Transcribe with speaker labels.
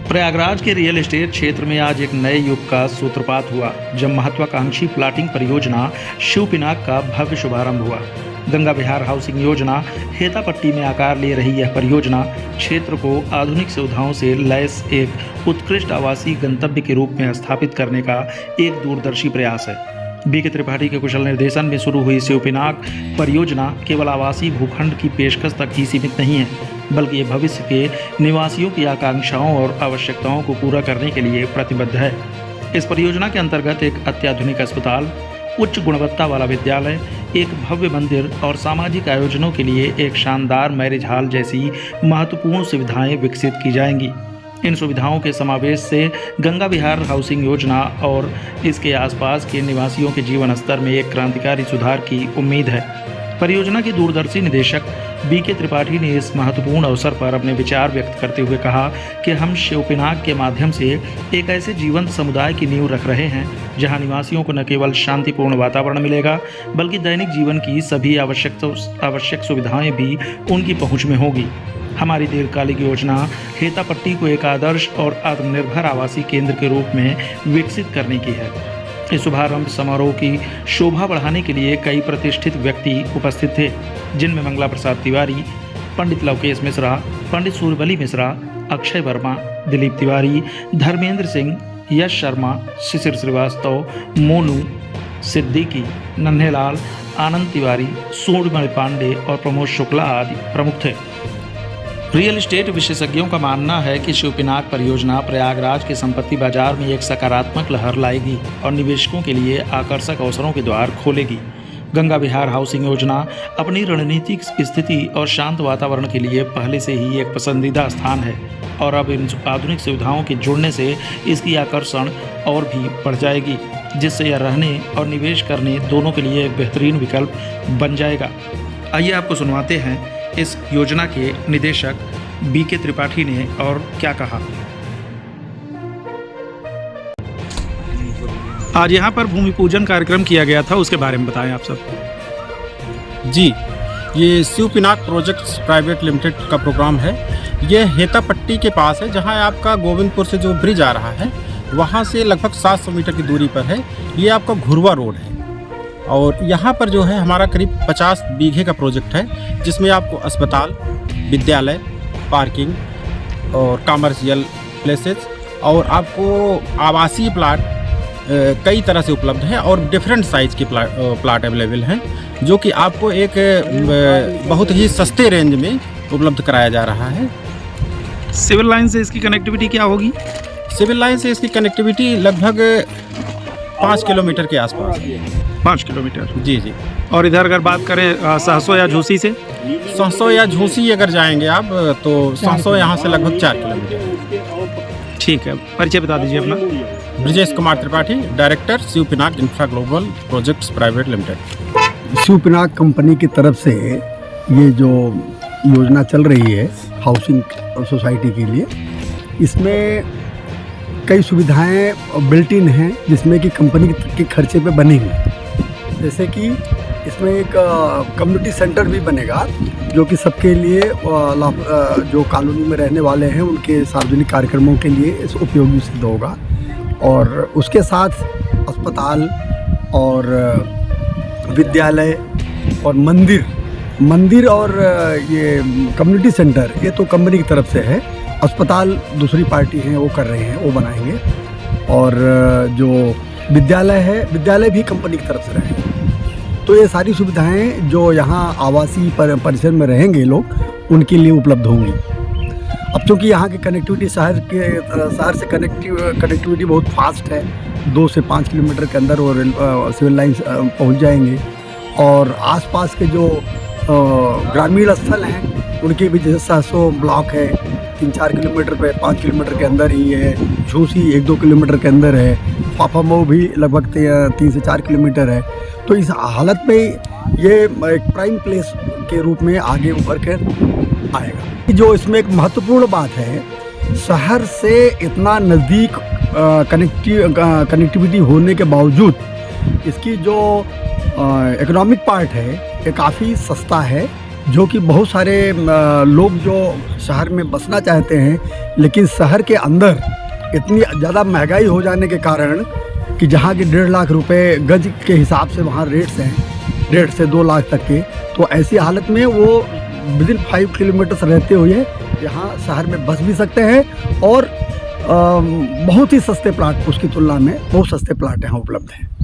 Speaker 1: प्रयागराज के real estate क्षेत्र में आज एक नए युग का सूत्रपात हुआ जब महत्वाकांक्षी प्लाटिंग परियोजना शिव पिनाक का भव्य शुभारंभ हुआ। गंगा विहार हाउसिंग योजना हेतापट्टी में आकार ले रही यह परियोजना क्षेत्र को आधुनिक सुविधाओं से लैस एक उत्कृष्ट आवासीय गंतव्य के रूप में स्थापित करने का एक दूरदर्शी प्रयास है। बीके त्रिपाठी के कुशल निर्देशन में शुरू हुई शिव पिनाक परियोजना केवल आवासीय भूखंड की पेशकश तक ही सीमित नहीं है, बल्कि ये भविष्य के निवासियों की आकांक्षाओं और आवश्यकताओं को पूरा करने के लिए प्रतिबद्ध है। इस परियोजना के अंतर्गत एक अत्याधुनिक अस्पताल, उच्च गुणवत्ता वाला विद्यालय, एक भव्य मंदिर और सामाजिक आयोजनों के लिए एक शानदार मैरिज हॉल जैसी महत्वपूर्ण सुविधाएं विकसित की जाएंगी। इन सुविधाओं के समावेश से गंगा विहार हाउसिंग योजना और इसके आसपास के निवासियों के जीवन स्तर में एक क्रांतिकारी सुधार की उम्मीद है। परियोजना के दूरदर्शी निदेशक बीके त्रिपाठी ने इस महत्वपूर्ण अवसर पर अपने विचार व्यक्त करते हुए कहा कि हम शिव पिनाक के माध्यम से एक ऐसे जीवंत समुदाय की नींव रख रहे हैं जहां निवासियों को न केवल शांतिपूर्ण वातावरण मिलेगा, बल्कि दैनिक जीवन की सभी आवश्यक सुविधाएं भी उनकी पहुंच में होगी। हमारी दीर्घकालिक योजना हेतापट्टी को एक आदर्श और आत्मनिर्भर आवासीय केंद्र के रूप में विकसित करने की है। इस शुभारंभ समारोह की शोभा बढ़ाने के लिए कई प्रतिष्ठित व्यक्ति उपस्थित थे, जिनमें मंगला प्रसाद तिवारी, पंडित लवकेश मिश्रा, पंडित सूर्यबली मिश्रा, अक्षय वर्मा, दिलीप तिवारी, धर्मेंद्र सिंह, यश शर्मा, शिशिर श्रीवास्तव, मोनू सिद्दीकी, नन्हेलाल, आनंद तिवारी, सूर्यमणि पांडे और प्रमोद शुक्ला आदि प्रमुख थे। रियल एस्टेट विशेषज्ञों का मानना है कि शिव पिनाक परियोजना प्रयागराज के संपत्ति बाजार में एक सकारात्मक लहर लाएगी और निवेशकों के लिए आकर्षक अवसरों के द्वार खोलेगी। गंगा विहार हाउसिंग योजना अपनी रणनीतिक स्थिति और शांत वातावरण के लिए पहले से ही एक पसंदीदा स्थान है और अब इन आधुनिक सुविधाओं के जुड़ने से इसकी आकर्षण और भी बढ़ जाएगी, जिससे यह रहने और निवेश करने दोनों के लिए एक बेहतरीन विकल्प बन जाएगा। आइए आपको सुनवाते हैं इस योजना के निदेशक बीके त्रिपाठी ने और क्या कहा। आज यहाँ पर भूमि पूजन कार्यक्रम किया गया था, उसके बारे में बताएं आप सब।
Speaker 2: जी, ये Shiv Pinak projects private limited का प्रोग्राम है। ये हेतापट्टी के पास है, जहाँ आपका गोविंदपुर से जो ब्रिज आ रहा है वहाँ से लगभग 700 मीटर की दूरी पर है। ये आपका घुरवा रोड है और यहाँ पर जो है हमारा करीब 50 बीघे का प्रोजेक्ट है, जिसमें आपको अस्पताल, विद्यालय, पार्किंग और कमर्शियल प्लेसेस और आपको आवासीय प्लाट कई तरह से उपलब्ध है और डिफरेंट साइज़ के प्लाट अवेलेबल हैं, जो कि आपको एक बहुत ही सस्ते रेंज में उपलब्ध कराया जा रहा है।
Speaker 1: सिविल लाइन से इसकी कनेक्टिविटी क्या होगी?
Speaker 2: सिविल लाइन से इसकी कनेक्टिविटी लगभग 5 किलोमीटर के आसपास है।
Speaker 1: 5 किलोमीटर?
Speaker 2: जी जी।
Speaker 1: और इधर अगर बात करें सहसो या झूसी से?
Speaker 2: सहसो या झूसी अगर जाएंगे आप तो सहसो यहाँ से लगभग 4 किलोमीटर।
Speaker 1: ठीक है, परिचय बता दीजिए अपना।
Speaker 2: Brajesh Kumar Tripathi, director Shiv Pinak infra global projects private limited.
Speaker 3: Shiv Pinak company की तरफ से ये जो योजना चल रही है हाउसिंग सोसाइटी के लिए, इसमें कई सुविधाएं बिल्ट इन हैं, जिसमें कि कंपनी के खर्चे पे बनेंगी। जैसे कि इसमें एक कम्युनिटी सेंटर भी बनेगा, जो कि सबके लिए जो कॉलोनी में रहने वाले हैं उनके सार्वजनिक कार्यक्रमों के लिए इस उपयोगी सिद्ध होगा। और उसके साथ अस्पताल और विद्यालय और मंदिर और ये कम्युनिटी सेंटर, ये तो कंपनी की तरफ से है। अस्पताल दूसरी पार्टी है वो कर रहे हैं, वो बनाएंगे। और जो विद्यालय है, विद्यालय भी कंपनी की तरफ से रहेंगे। तो ये सारी सुविधाएं जो यहाँ आवासीय परिसर में रहेंगे लोग, उनके लिए उपलब्ध होंगी। अब चूँकि यहाँ की कनेक्टिविटी शहर से कनेक्टिविटी बहुत फास्ट है, 2 से 5 किलोमीटर के अंदर वो सिविल लाइन पहुँच जाएंगे। और आसपास के जो ग्रामीण स्थल हैं उनके भी, जैसे सहसो ब्लॉक है 3-4 किलोमीटर पे, 5 किलोमीटर के अंदर ही है। झूसी 1-2 किलोमीटर के अंदर है। पापामऊ भी लगभग 3 से 4 किलोमीटर है। तो इस हालत में ये एक प्राइम प्लेस के रूप में आगे उभर कर आएगा। जो इसमें एक महत्वपूर्ण बात है, शहर से इतना नज़दीक कनेक्टिविटी होने के बावजूद इसकी जो इकोनॉमिक पार्ट है ये काफ़ी सस्ता है, जो कि बहुत सारे लोग जो शहर में बसना चाहते हैं, लेकिन शहर के अंदर इतनी ज़्यादा महंगाई हो जाने के कारण कि जहाँ के 1.5 लाख रुपए गज के हिसाब से वहाँ रेट्स हैं, 1.5 से 2 लाख तक के, तो ऐसी हालत में वो विदिन 5 किलोमीटर्स रहते हुए यहाँ शहर में बस भी सकते हैं और बहुत ही सस्ते प्लाट उसकी तुलना में बहुत सस्ते प्लाट यहाँ उपलब्ध हैं।